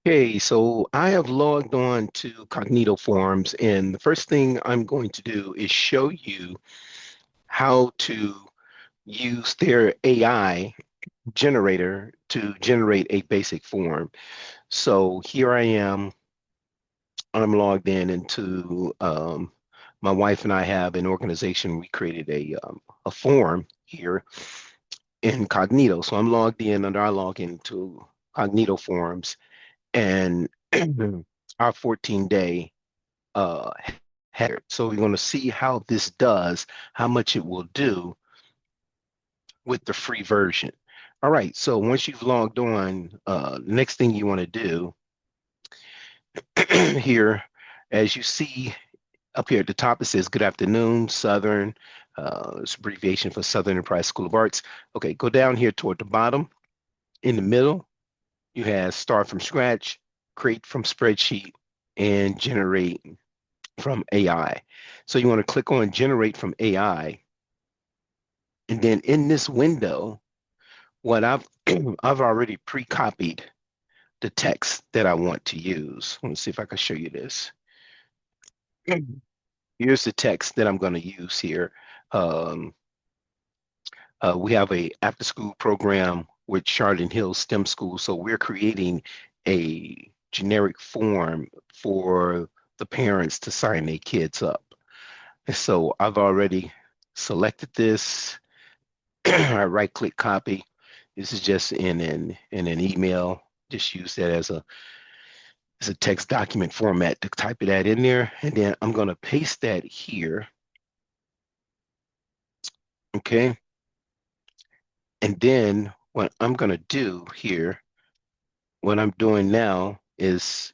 Okay, so I have logged on to Cognito Forms, and the first thing I'm going to do is show you how to use their AI generator to generate a basic form. So here I am, I'm logged in into my wife and I have an organization. We created a form here in Cognito. So I'm logged in under our login to Cognito Forms and our 14-day uh, header. So we're going to see how this does, how much it will do with the free version. All right, so once you've logged on, the next thing you want to do here, as you see up here at the top, it says Good Afternoon, Southern. It's abbreviation for Southern Enterprise School of Arts. Okay, go down here toward the bottom. In the middle, you have Start from Scratch, Create from Spreadsheet, and Generate from AI. So you want to click on Generate from AI. And then in this window, what I've already pre-copied the text that I want to use. Let me see if I can show you this. Here's the text that I'm going to use here. Um, we have a after school program with Chardon Hill STEM School. So we're creating a generic form for the parents to sign their kids up. And so I've already selected this. I right click copy. This is just in an email. Just use that as a text document format to type that in there. And then I'm going to paste that here. Okay. And then what I'm going to do here, what I'm doing now is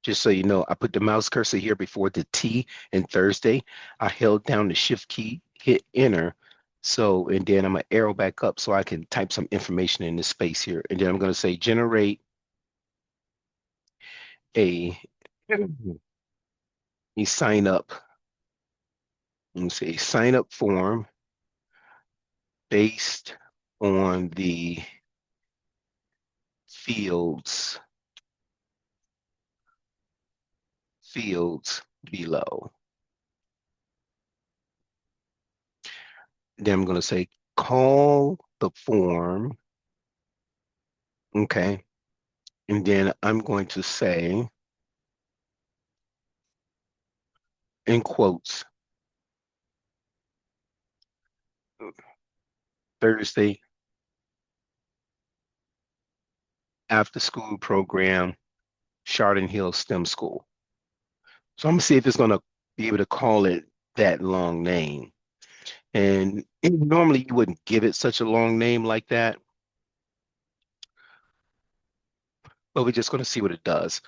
just so you know, I put the mouse cursor here before the T in Thursday. I held down the shift key, hit enter. So, and then I'm gonna arrow back up so I can type some information in this space here. And then I'm gonna say generate a, a sign up. Let me say sign up form based on the fields fields below. Then I'm gonna say call the form. Okay. And then I'm going to say in quotes, Thursday after school program, Chardon Hill STEM School. So I'm gonna see if it's gonna be able to call it that long name. And normally you wouldn't give it such a long name like that, but we're just gonna see what it does.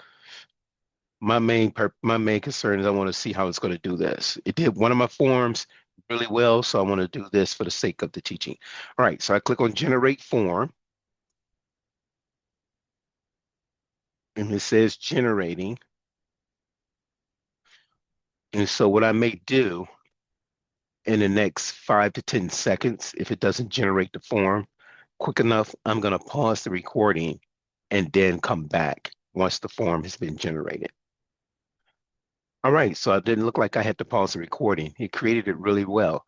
My main concern is I want to see how it's going to do this. It did one of my forms really well, so I want to do this for the sake of the teaching. All right, so I click on generate form, and it says generating. And so what I may do in the next 5 to 10 seconds, if it doesn't generate the form quick enough, I'm going to pause the recording and then come back once the form has been generated. All right, so it didn't look like I had to pause the recording. It created it really well.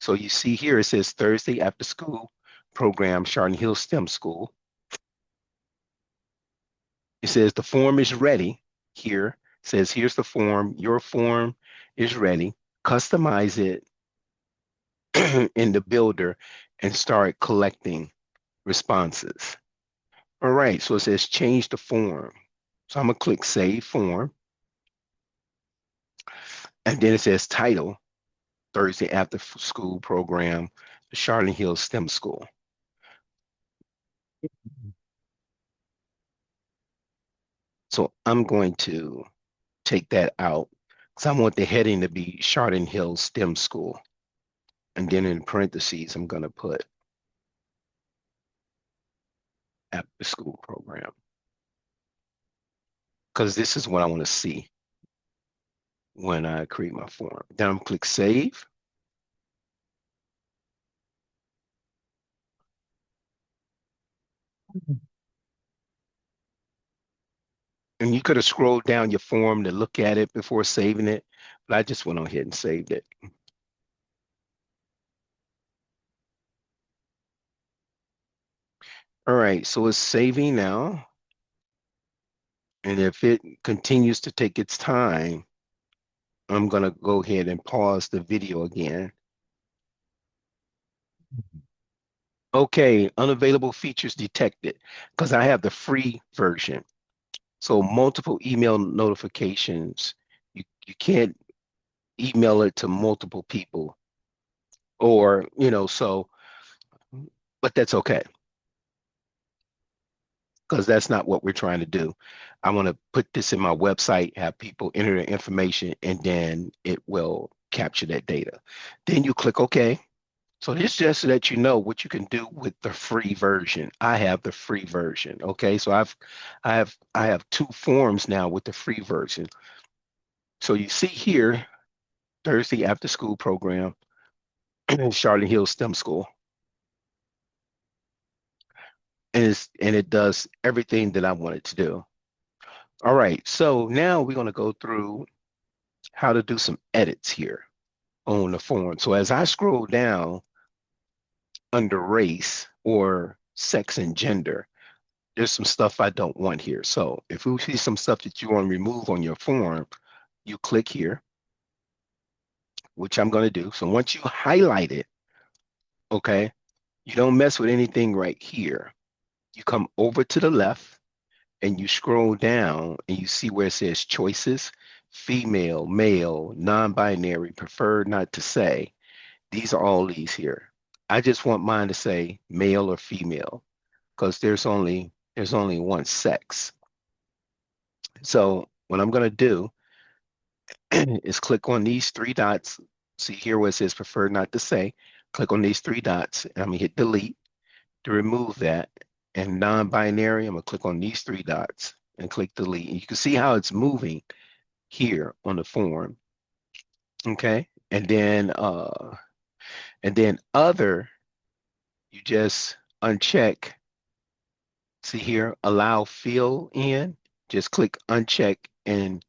So you see here, it says Thursday after school program, Chardon Hill STEM School. It says the form is ready here. It says here's the form. Your form is ready. Customize it in the builder and start collecting responses. All right, so it says change the form. So I'm gonna click save form. And then it says title, Thursday after school program, the Chardon Hill STEM School. So I'm going to take that out because I want the heading to be Chardon Hill STEM School. And then in parentheses, I'm going to put after school program because this is what I want to see when I create my form. Then I'm click save. And you could have scrolled down your form to look at it before saving it, but I just went on ahead and saved it. All right, so it's saving now. And if it continues to take its time, I'm going to go ahead and pause the video again. Okay, unavailable features detected because I have the free version. So multiple email notifications. You can't email it to multiple people or, so, but that's okay because that's not what we're trying to do. I want to put this in my website, have people enter their information, and then it will capture that data. Then you click OK. So this just to let you know what you can do with the free version. I have the free version. Okay, so I have two forms now with the free version. So you see here, Thursday after school program, Charlotte Hill STEM School, and it does everything that I want it to do. All right, so now we're going to go through how to do some edits here on the form. So as I scroll down under race or sex and gender, there's some stuff I don't want here. So if you see some stuff that you want to remove on your form, you click here, which I'm going to do. So once you highlight it, okay, you don't mess with anything right here. You come over to the left and you scroll down and you see where it says choices, female, male, non-binary, preferred not to say. These are all these here. I just want mine to say male or female because there's only one sex. So what I'm going to do is click on these three dots. See here where it says prefer not to say. Click on these three dots and I'm gonna hit delete to remove that. And non-binary, I'm gonna click on these three dots and click delete. And you can see how it's moving here on the form. Okay. And then other, you just uncheck. See here, allow fill in. Just click uncheck and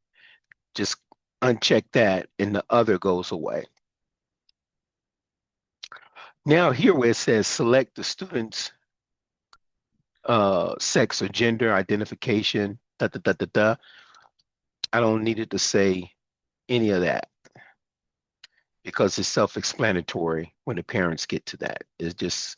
just uncheck that and the other goes away. Now here where it says select the student's sex or gender identification, da da da da da. I don't need it to say any of that because it's self-explanatory when the parents get to that. It's just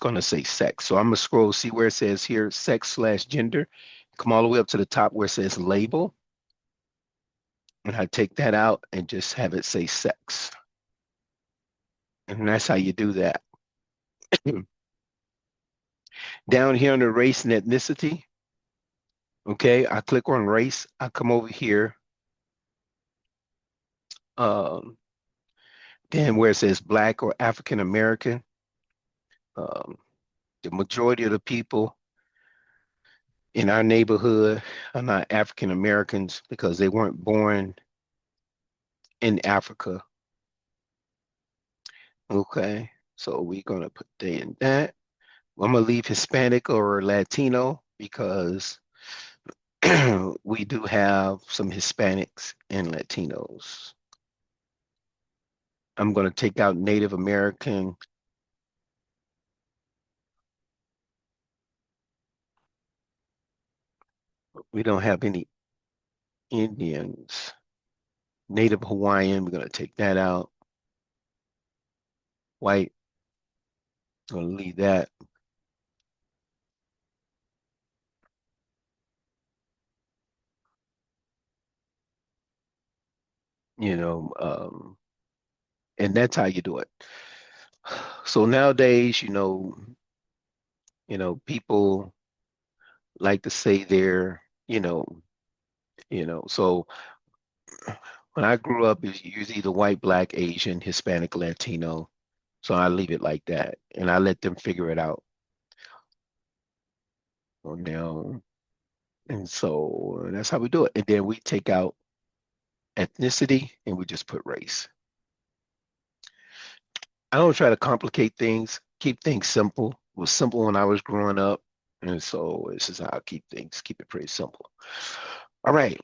gonna say sex. So I'm gonna scroll, see where it says here sex/gender. Come all the way up to the top where it says label. And I take that out and just have it say sex. And that's how you do that. Down here under race and ethnicity, okay, I click on race. I come over here. Um, then where it says Black or African American, um, the majority of the people in our neighborhood are not African Americans because they weren't born in Africa. Okay, so we're gonna put that in that. I'm gonna leave Hispanic or Latino because we do have some Hispanics and Latinos. I'm gonna take out Native American. We don't have any Indians. Native Hawaiian, we're gonna take that out. White, gonna leave that. You know, and that's how you do it. So nowadays, people like to say they're, so when I grew up, it was usually the white, black, Asian, Hispanic, Latino. So I leave it like that and I let them figure it out on their own. And so that's how we do it. And then we take out ethnicity and we just put race. I don't try to complicate things, keep things simple. It was simple when I was growing up. And so this is how I keep it pretty simple. All right.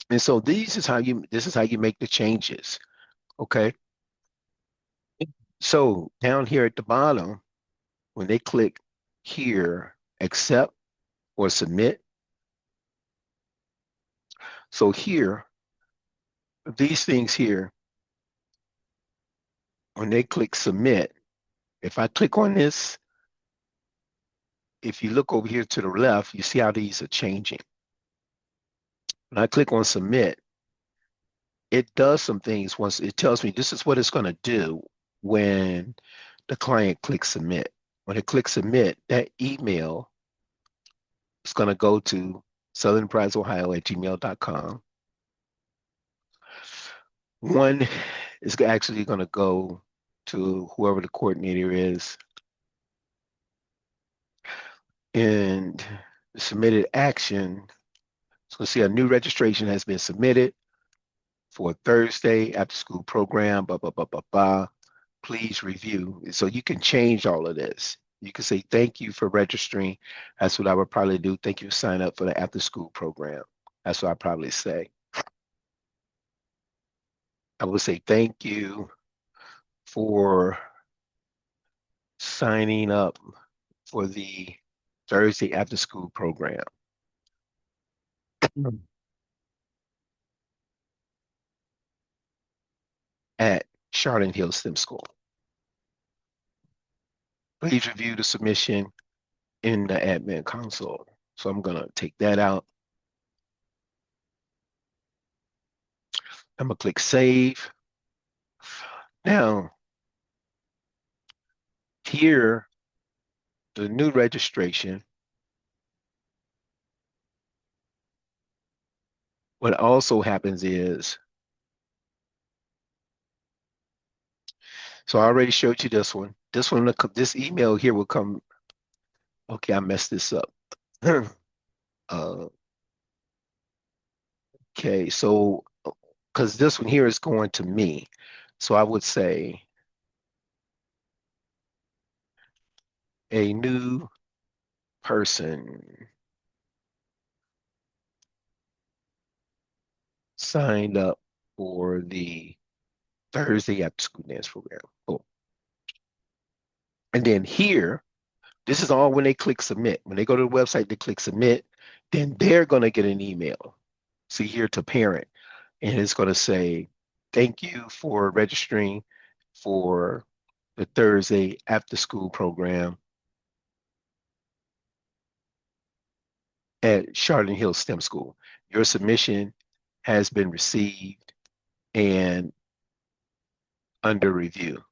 And so this is how you make the changes. Okay. So down here at the bottom, when they click here, accept or submit. So here, these things here, when they click submit, if I click on this, if you look over here to the left, you see how these are changing. When I click on submit, it does some things once it tells me this is what it's going to do when the client clicks submit. When it clicks submit, that email is going to go to southernpridesohio@gmail.com. One is actually going to go to whoever the coordinator is, and the submitted action. So see a new registration has been submitted for Thursday after school program, blah, blah, blah, blah, blah. Please review. So you can change all of this. You can say, thank you for registering. That's what I would probably do. Thank you for signing up for the after school program. That's what I'd probably say. I would say, thank you for signing up for the Thursday after school program at Charlotte Hill STEM School. Please review the submission in the admin console. So I'm going to take that out. I'm going to click save. Now, here, the new registration, what also happens is, so I already showed you this one. This one, this email here will come. Okay, I messed this up. uh, okay, so because this one here is going to me. So I would say a new person signed up for the Thursday after school dance program. Oh, and then here, this is all when they click submit. When they go to the website, they click submit, then they're going to get an email. See here to parent, and it's going to say, thank you for registering for the Thursday after school program at Chardon Hill STEM School. Your submission has been received and under review.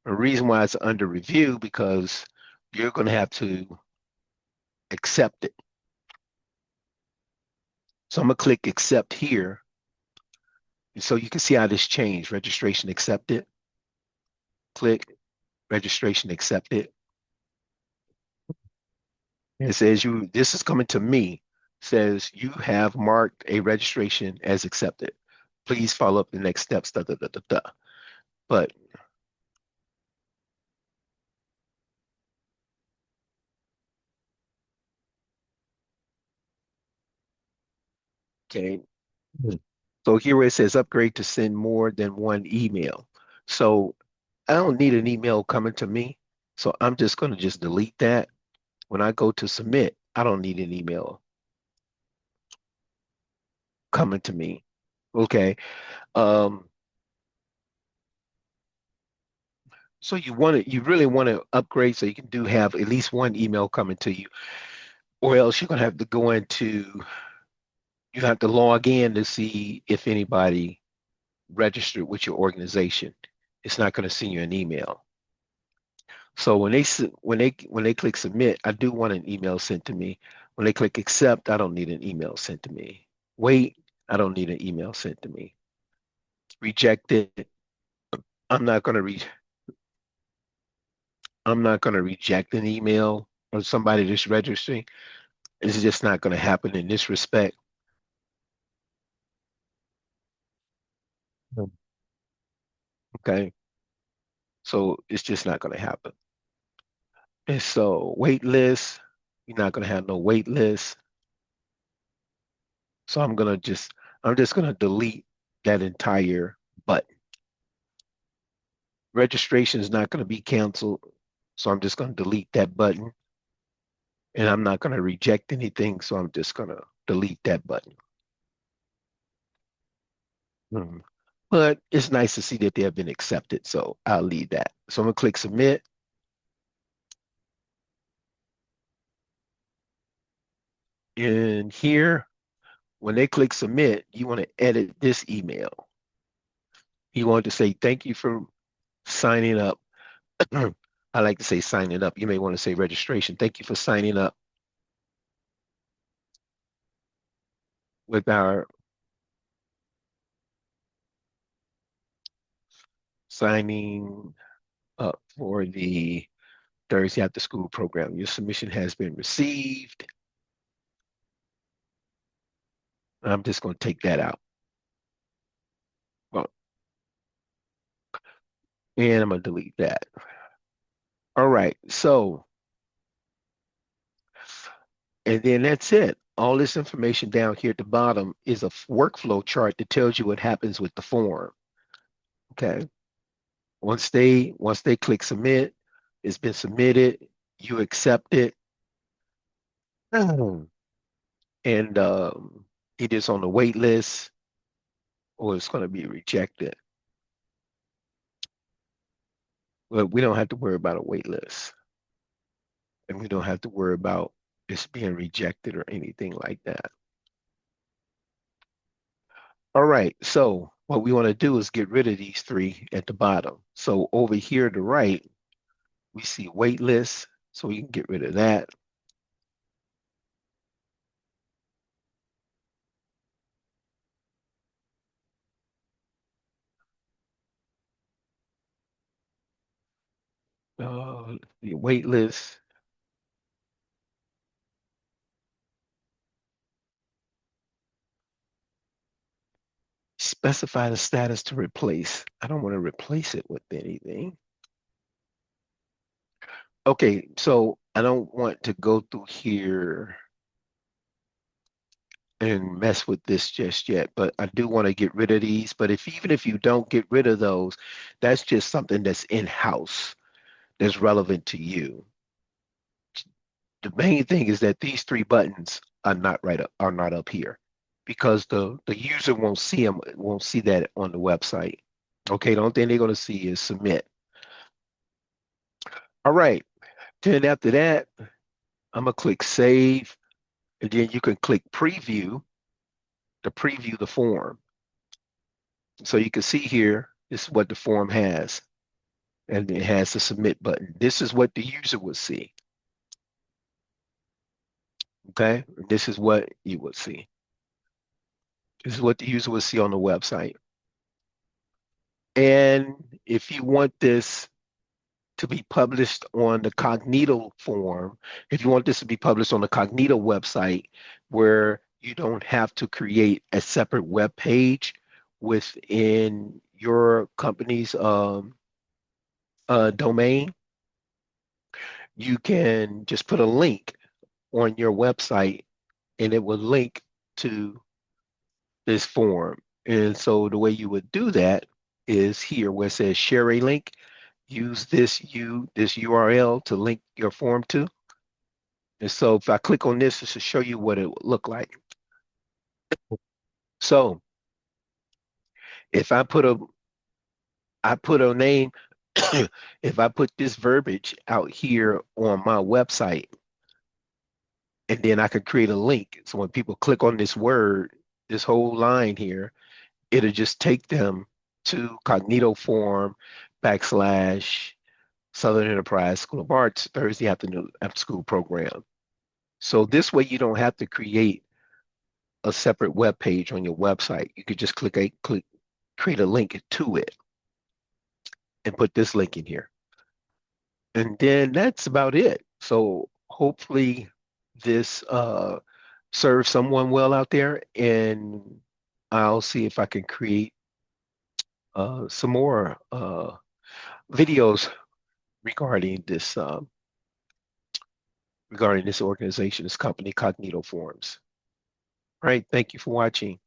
The reason why it's under review because you're going to have to accept it. So I'm going to click accept here. And so you can see how this changed. Registration accepted. Click registration accepted. And it says this is coming to me. Says you have marked a registration as accepted. Please follow up the next steps. Da, da, da, da, da. But okay. So here where it says upgrade to send more than one email. So I don't need an email coming to me. So I'm just going to just delete that. When I go to submit, I don't need an email coming to me. Okay. Um, so you really want to upgrade so you can do have at least one email coming to you, or else you're going to have to go into, you have to log in to see if anybody registered with your organization. It's not going to send you an email. So when they click submit, I do want an email sent to me. When they click accept, I don't need an email sent to me. Wait, I don't need an email sent to me. Reject it. I'm not going to re I'm not going to reject an email of somebody that's registering. It's just not going to happen in this respect. Okay. So it's just not going to happen. And so wait list, you're not going to have no wait list. So I'm just going to delete that entire button. Registration is not going to be canceled. So I'm just going to delete that button, and I'm not going to reject anything. So I'm just going to delete that button. Hmm. But it's nice to see that they have been accepted. So I'll leave that. So I'm going to click submit. And here, when they click submit, you want to edit this email. You want to say, thank you for signing up. I like to say signing up. You may want to say registration. Thank you for signing up with our signing up for the Thursday after school program. Your submission has been received. I'm just going to take that out. Well, and I'm going to delete that. All right. So, and then that's it. All this information down here at the bottom is a workflow chart that tells you what happens with the form. Okay. Once they click submit, it's been submitted, you accept it, and it is on the wait list or it's going to be rejected. But we don't have to worry about a wait list, and we don't have to worry about it's being rejected or anything like that. All right, so what we want to do is get rid of these three at the bottom. So over here to the right, we see wait list, so we can get rid of that. The wait list, specify the status to replace. I don't want to replace it with anything. Okay, so I don't want to go through here and mess with this just yet, but I do want to get rid of these. But if even if you don't get rid of those, that's just something that's in-house that's relevant to you. The main thing is that these three buttons are not up here because the user won't see them, won't see that on the website. Okay, the only thing they're going to see is submit. All right, then after that, I'm gonna click save, and then you can click preview to preview the form. So you can see here, this is what the form has, and it has the submit button. This is what the user would see. Okay, this is what you would see. This is what the user would see on the website. And if you want this to be published on the Cognito form, if you want this to be published on the Cognito website, where you don't have to create a separate web page within your company's domain, you can just put a link on your website and it will link to this form. And so the way you would do that is here where it says share a link, use this URL to link your form to. And so if I click on this, this will show you what it would look like. So if I put a name, if I put this verbiage out here on my website, and then I could create a link. So when people click on this word, this whole line here, it'll just take them to Cognito Forum backslash Southern Enterprise School of Arts Thursday afternoon after school program. So this way you don't have to create a separate web page on your website. You could just create a link to it and put this link in here. And then that's about it. So hopefully this serves someone well out there, and I'll see if I can create some more videos regarding this regarding this organization, this company, Cognito Forms. All right, thank you for watching.